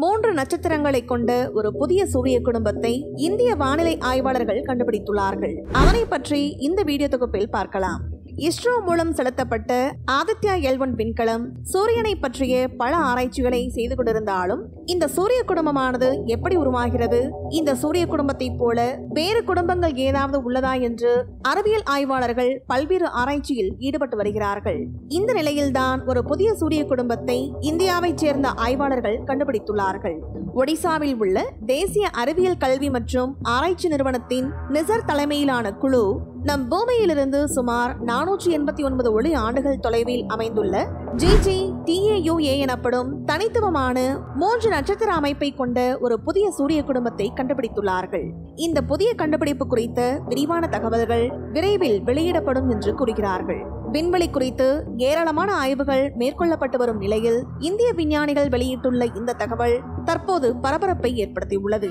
3 நட்சத்திரங்களை கொண்ட ஒரு புதிய சூரிய குடும்பத்தை இந்திய வானிலை ஆய்வாளர்கள் கண்டுபிடித்துள்ளார்கள். அவனை பற்றி இந்த வீடியோ தொகுப்பில் பார்க்கலாம். இஸ்ரோ மூலம் செலுத்தப்பட்ட ஆதித்யா L1 விண்கலம் சூரியனை பற்றிய பல ஆராய்ச்சிகளை செய்து கொண்டிருந்தாலும் இந்த சூரிய குடும்பமானது எப்படி உருவாகிறது, இந்த சூரிய குடும்பத்தை போல வேறு குடும்பங்கள் ஏதாவது உள்ளதா என்று அறிவியல் ஆய்வாளர்கள் பல்வேறு ஆராய்ச்சியில் ஈடுபட்டு வருகிறார்கள். இந்த நிலையில்தான் ஒரு புதிய சூரிய குடும்பத்தை இந்தியாவைச் சேர்ந்த ஆய்வாளர்கள் கண்டுபிடித்துள்ளார்கள். ஒடிசாவில் உள்ள தேசிய அறிவியல் கல்வி மற்றும் ஆராய்ச்சி நிறுவனத்தின் நிசர் தலைமையிலான குழு நம் பூமியிலிருந்து சுமார் 489 ஒளி ஆண்டுகள் தொலைவில் அமைந்துள்ள GGTAUA எனப்படும் தனித்துவமான 3 நட்சத்திர அமைப்பை கொண்ட ஒரு புதிய சூரிய குடும்பத்தை கண்டுபிடித்துள்ளார்கள். இந்த புதிய கண்டுபிடிப்பு குறித்த விரிவான தகவல்கள் விரைவில் வெளியிடப்படும் என்று கூறுகிறார்கள். விண்வெளி குறித்து ஏராளமான ஆய்வுகள் மேற்கொள்ளப்பட்டு வரும் நிலையில் இந்திய விஞ்ஞானிகள் வெளியிட்டுள்ள இந்த தகவல் தற்போது பரபரப்பை ஏற்படுத்தியுள்ளது.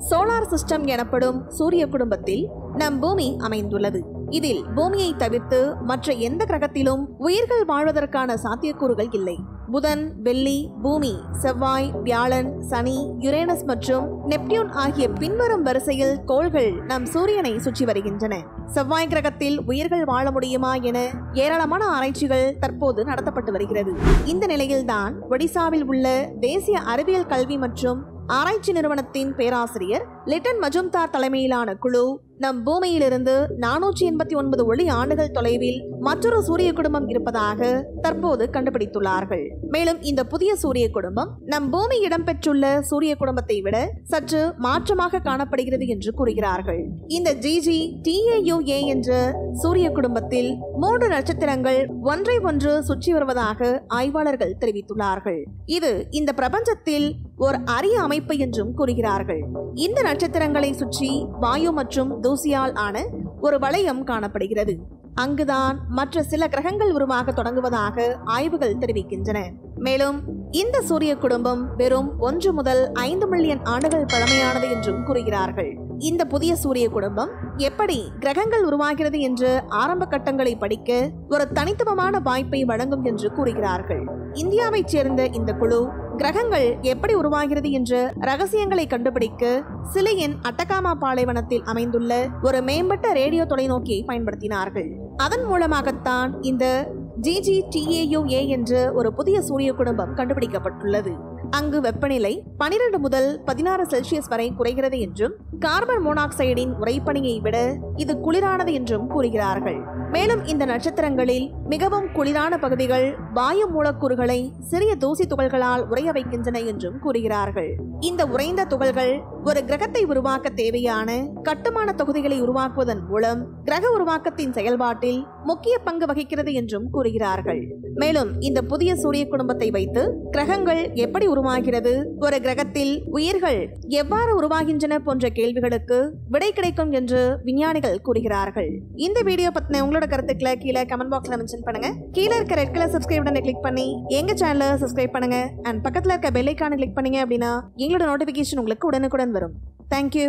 சோலார் சிஸ்டம் எனப்படும் சூரிய குடும்பத்தில் நம் பூமி அமைந்துள்ளது. இதில் பூமியை தவிர்த்து மற்ற எந்த கிரகத்திலும் உயிர்கள் வாழ்வதற்கான சாத்தியக்கூறுகள் இல்லை. புதன், வெள்ளி, பூமி, செவ்வாய், வியாழன், சனி, யுரேனஸ் மற்றும் நெப்டியூன் ஆகிய பின்வரும் வரிசையில் கோள்கள் நம் சூரியனை சுற்றி வருகின்றன. செவ்வாய் கிரகத்தில் உயிர்கள் வாழ முடியுமா என ஏராளமான ஆராய்ச்சிகள் தற்போது நடத்தப்பட்டு வருகிறது. இந்த நிலையில்தான் ஒடிசாவில் உள்ள தேசிய அறிவியல் கல்வி மற்றும் ஆராய்ச்சி நிறுவனத்தின் பேராசிரியர் லிட்டன் மஜும்தார் தலைமையிலான குழு நம் பூமியிலிருந்து 489 ஒளி ஆண்டுகள் தொலைவில் மற்றொரு சூரிய குடும்பம் இருப்பதாக தற்போது கண்டுபிடித்துள்ளார்கள். மேலும் இந்த புதிய சூரிய குடும்பம் நம் பூமி இடம்பெற்றுள்ள சூரிய குடும்பத்தை விட சற்று மாற்றமாக காணப்படுகிறது என்று கூறுகிறார்கள். இந்த GGTAUA என்ற சூரிய குடும்பத்தில் 3 நட்சத்திரங்கள் ஒன்றை ஒன்று சுற்றி வருவதாக ஆய்வாளர்கள் தெரிவித்துள்ளார்கள். இது இந்த பிரபஞ்சத்தில் ஒரு அரிய அமைப்பு என்றும் கூறுகிறார்கள். இந்த நட்சத்திரங்களை சுற்றி வாயு மற்றும் தூசியால் ஆன ஒரு வளையம் காணப்படுகிறது. அங்குதான் மற்ற சில கிரகங்கள் உருவாக தொடங்குவதாக ஆய்வுகள் தெரிவிக்கின்றன. மேலும் இந்த சூரிய குடும்பம் வெறும் 1 முதல் 5 மில்லியன் ஆண்டுகள் பழமையானது என்றும் கூறுகிறார்கள். இந்த புதிய சூரிய குடும்பம் எப்படி கிரகங்கள் உருவாகிறது என்று ஆரம்ப கட்டங்களை படிக்க ஒரு தனித்துவமான வாய்ப்பை வழங்கும் என்று கூறுகிறார்கள். இந்தியாவைச் சேர்ந்த இந்த குழு கிரகங்கள் எப்படி உருவாகிறது என்ற ரகசியங்களை கண்டுபிடிக்க சிலியின் அட்டகாமா பாலைவனத்தில் அமைந்துள்ள ஒரு மேம்பட்ட ரேடியோ தொலைநோக்கியை பயன்படுத்தினார்கள். அதன் மூலமாகத்தான் இந்த GGTAUA என்ற ஒரு புதிய சூரிய குடும்பம் கண்டுபிடிக்கப்பட்டுள்ளது. அங்கு வெப்பநிலை 12 முதல் 16 செல்சியஸ் வரை குறைகிறது என்றும் கார்பன் மோனாக்சைடின் உறைபனியை விட இது குளிரானது என்றும் கூறுகிறார்கள். மேலும் இந்த நட்சத்திரங்களில் மிகவும் குளிரான பகுதிகள் வாயு மூலக்கூறுகளை சிறிய தூசி துகள்களால் உறைய வைக்கின்றன என்றும் கூறுகிறார்கள். இந்த உறைந்த துகள்கள் ஒரு கிரகத்தை உருவாக்க தேவையான கட்டுமான தொகுதிகளை உருவாக்குவதன் மூலம் கிரக உருவாக்கத்தின் செயல்பாட்டில் முக்கிய பங்கு வகிக்கிறது என்றும் கூறுகிறார்கள். மேலும் இந்த புதிய சூரிய குடும்பத்தை வைத்து கிரகங்கள் எப்படி உருவாகிறது, ஒரு கிரகத்தில் உயிர்கள் எவ்வாறு உருவாகின்றன போன்ற கேள்விகளுக்கு விடை கிடைக்கும் என்று விஞ்ஞானிகள் கூறுகிறார்கள். இந்த வீடியோ பத்தின உங்களோட கருத்துக்களை கீழே கமெண்ட் பாக்ஸ்ல மென்ஷன் பண்ணுங்க. கீழே இருக்க ரெட் கலர் சப்ஸ்கிரைப் பட்டனை கிளிக் பண்ணி எங்க சேனலை சப்ஸ்கிரைப் பண்ணுங்க. அண்ட் பக்கத்துல இருக்க பெல் ஐகானை கிளிக் பண்ணீங்க அப்படின்னா எங்களோட நோட்டிபிகேஷன் உங்களுக்கு உடனுக்குடன் வரும். தேங்க்யூ.